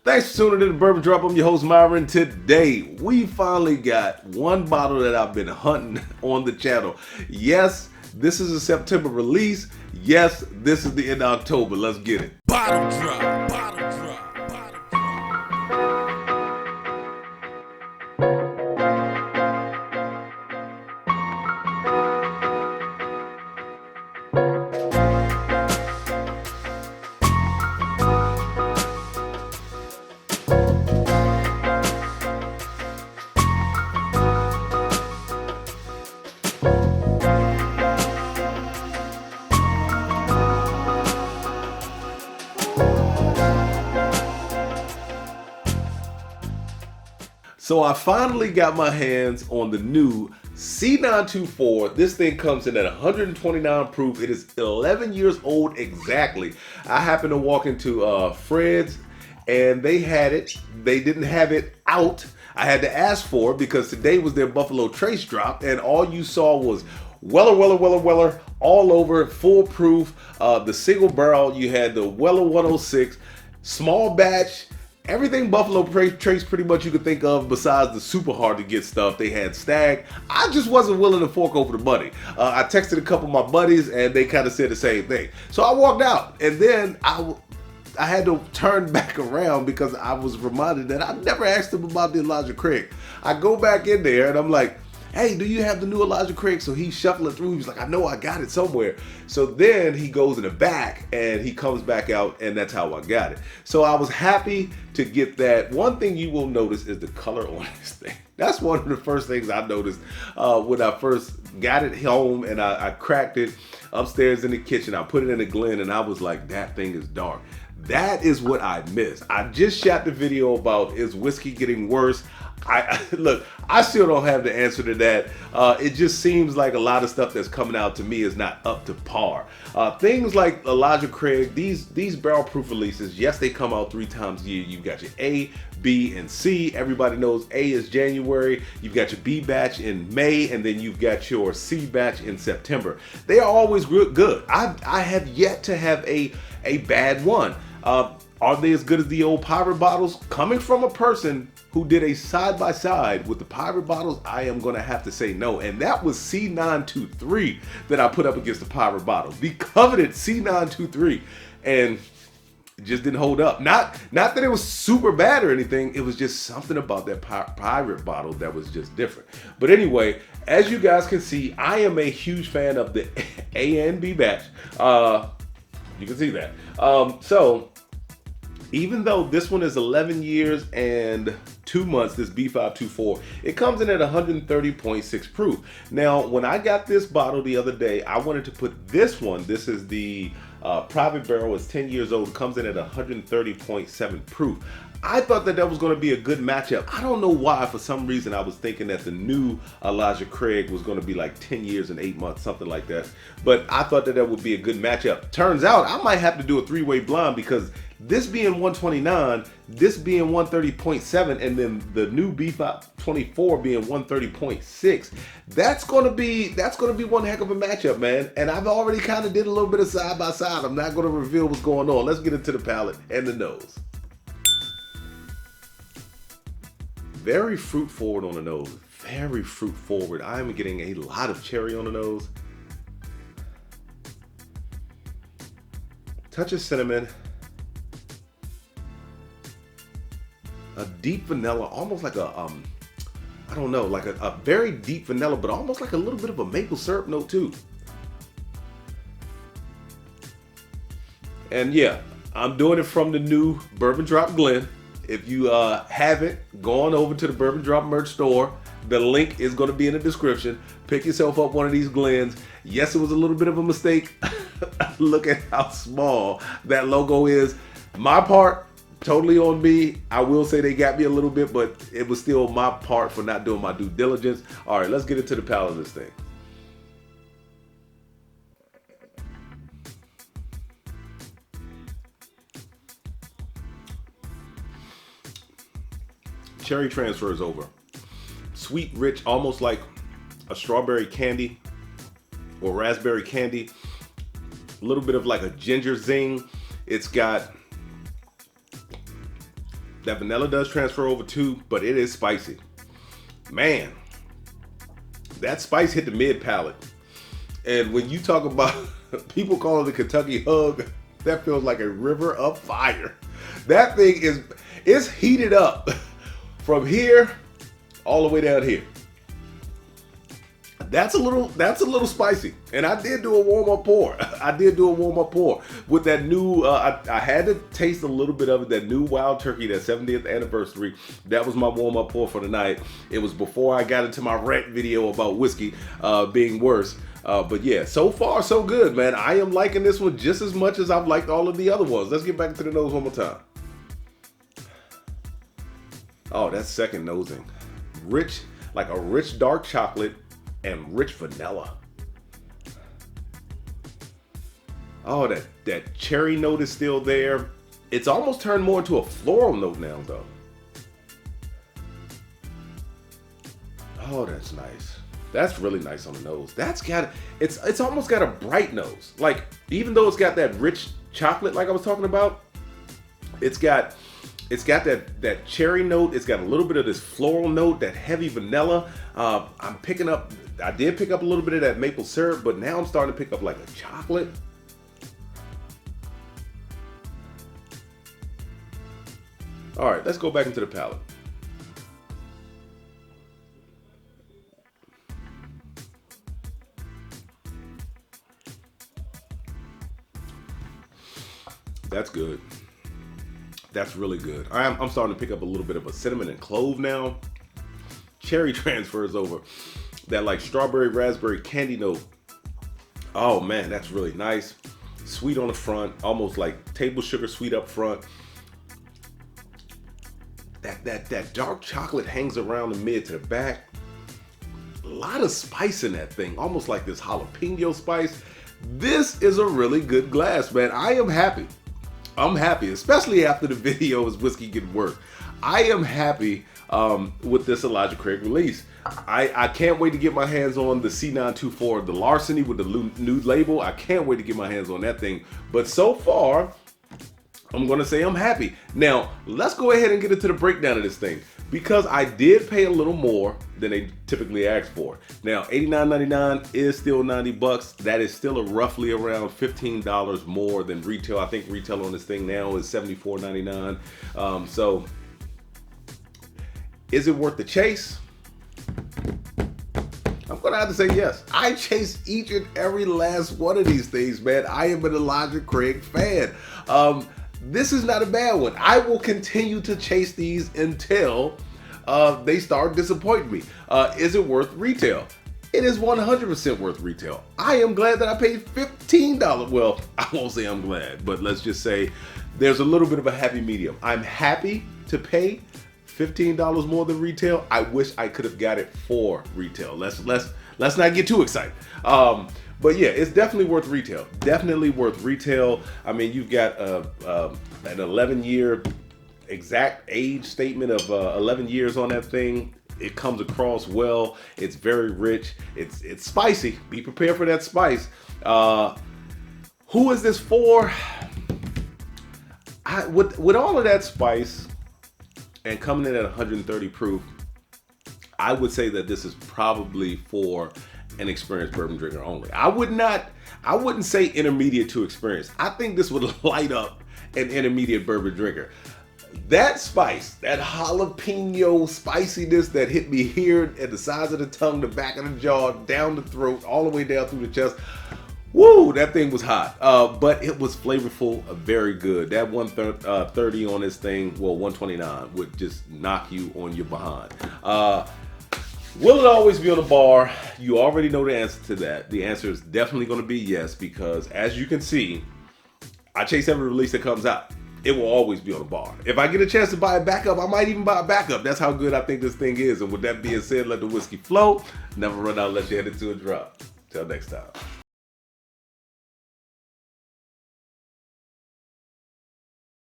Thanks for tuning in to Bourbon Drop. I'm your host, Myron. Today, we finally got one bottle that I've been hunting on the channel. Yes, this is a September release. Yes, this is the end of October. Let's get it. Bottle drop, bottle drop, bottle drop. So I finally got my hands on the new C924. This thing comes in at 129 proof. It is 11 years old exactly. I happened to walk into Fred's and they had it. They didn't have it out. I had to ask for it because today was their Buffalo Trace drop and all you saw was Weller, all over, full proof. The single barrel, you had the Weller 106, small batch, everything Buffalo Trace pretty much you could think of besides the super hard to get stuff. They had Stag. I just wasn't willing to fork over the money. I texted a couple of my buddies and they kind of said the same thing. So I walked out and then I had to turn back around because I was reminded that I never asked him about the Elijah Craig. I go back in there and I'm like, hey, do you have the new Elijah Craig? So he's shuffling through. He's like, I know I got it somewhere. So then he goes in the back and he comes back out and that's how I got it. So I was happy to get that. One thing you will notice is the color on this thing. That's one of the first things I noticed when I first got it home and I cracked it upstairs in the kitchen. I put it in a Glen and I was like, that thing is dark. That is what I missed. I just shot the video about is whiskey getting worse. Look, I still don't have the answer to that. It just seems like a lot of stuff that's coming out to me is not up to par. Things like Elijah Craig, these barrel proof releases, yes, they come out 3 times a year. You've got your A, B, and C. Everybody knows A is January. You've got your B batch in May, and then you've got your C batch in September. They are always good. I have yet to have a bad one. Are they as good as the old pirate bottles? Coming from a person who did a side-by-side with the pirate bottles, I am gonna have to say no. And that was C923 that I put up against the pirate bottles. The coveted C923. And it just didn't hold up. Not that it was super bad or anything. It was just something about that pirate bottle that was just different. But anyway, as you guys can see, I am a huge fan of the A and B batch. You can see that. So even though this one is 11 years and 2 months, this B524, it comes in at 130.6 proof. Now, when I got this bottle the other day, I wanted to put this one. This is the private barrel. It's 10 years old. It comes in at 130.7 proof. I thought that was going to be a good matchup. I don't know why. For some reason, I was thinking that the new Elijah Craig was going to be like 10 years and 8 months, something like that. But I thought that would be a good matchup. Turns out I might have to do a 3-way blind because this being 129, this being 130.7, and then the new B524 being 130.6. That's gonna be one heck of a matchup, man. And I've already kind of did a little bit of side by side. I'm not gonna reveal what's going on. Let's get into the palate and the nose. Very fruit forward on the nose. Very fruit forward. I am getting a lot of cherry on the nose. Touch of cinnamon. A deep vanilla, almost like a, I don't know, like a very deep vanilla, but almost like a little bit of a maple syrup note too. And yeah, I'm doing it from the new Bourbon Drop Glen. If you haven't, go on over to the Bourbon Drop merch store. The link is going to be in the description. Pick yourself up one of these Glens. Yes, it was a little bit of a mistake. Look at how small that logo is. My part, totally on me. I will say they got me a little bit, but it was still my part for not doing my due diligence. All right, let's get into the palate of this thing. Cherry transfers over. Sweet, rich, almost like a strawberry candy or raspberry candy. A little bit of like a ginger zing. It's got That vanilla does transfer over too, but it is spicy. Man, that spice hit the mid palate. And when you talk about people call it a Kentucky hug, that feels like a river of fire. That thing it's heated up from here all the way down here. That's a little spicy. And I did do a warm-up pour. With that new, I had to taste a little bit of it, that new Wild Turkey, that 70th anniversary. That was my warm-up pour for the night. It was before I got into my rant video about whiskey being worse. But yeah, so far so good, man. I am liking this one just as much as I've liked all of the other ones. Let's get back to the nose one more time. Oh, that's second nosing. Rich, like a rich dark chocolate and rich vanilla. Oh, that cherry note is still there. It's almost turned more into a floral note now, though. Oh, that's nice. That's really nice on the nose. It's almost got a bright nose. Like, even though it's got that rich chocolate like I was talking about, it's got that cherry note. It's got a little bit of this floral note, that heavy vanilla. I did pick up a little bit of that maple syrup, but now I'm starting to pick up like a chocolate. All right, let's go back into the palate. That's good. That's really good. I'm starting to pick up a little bit of a cinnamon and clove now. Cherry transfers over. That like strawberry, raspberry candy note. Oh man, that's really nice. Sweet on the front, almost like table sugar sweet up front. That dark chocolate hangs around the mid to the back. A lot of spice in that thing, almost like this jalapeno spice. This is a really good glass, man. I am happy. I'm happy, especially after the video is whiskey getting worse. I am happy with this Elijah Craig release. I can't wait to get my hands on the C924, the Larceny with the new label. I can't wait to get my hands on that thing. But so far, I'm gonna say I'm happy. Now, let's go ahead and get into the breakdown of this thing, because I did pay a little more than they typically ask for. Now, $89.99 is still $90. That is still roughly around $15 more than retail. I think retail on this thing now is $74.99. So, is it worth the chase? I'm gonna have to say yes. I chase each and every last one of these things, man. I am an Elijah Craig fan. This is not a bad one. I will continue to chase these until they start disappointing me. Is it worth retail? It is 100% worth retail. I am glad that I paid $15. Well, I won't say I'm glad, but let's just say there's a little bit of a happy medium. I'm happy to pay $15 more than retail. I wish I could have got it for retail. Let's not get too excited. But yeah, it's definitely worth retail. Definitely worth retail. I mean, you've got an 11-year exact age statement of 11 years on that thing. It comes across well. It's very rich. It's spicy. Be prepared for that spice. Who is this for? With all of that spice and coming in at 130 proof, I would say that this is probably for an experienced bourbon drinker only. I wouldn't say intermediate to experienced. I think this would light up an intermediate bourbon drinker. That spice, that jalapeno spiciness that hit me here at the sides of the tongue, the back of the jaw, down the throat, all the way down through the chest. Woo, that thing was hot, but it was flavorful, very good. That 130 on this thing, well, 129 would just knock you on your behind. Will it always be on the bar? You already know the answer to that. The answer is definitely going to be yes, because as you can see, I chase every release that comes out. It will always be on the bar. If I get a chance to buy it back up, I might even buy it back up. That's how good I think this thing is. And with that being said, let the whiskey flow. Never run out unless you head it to a drop. Till next time.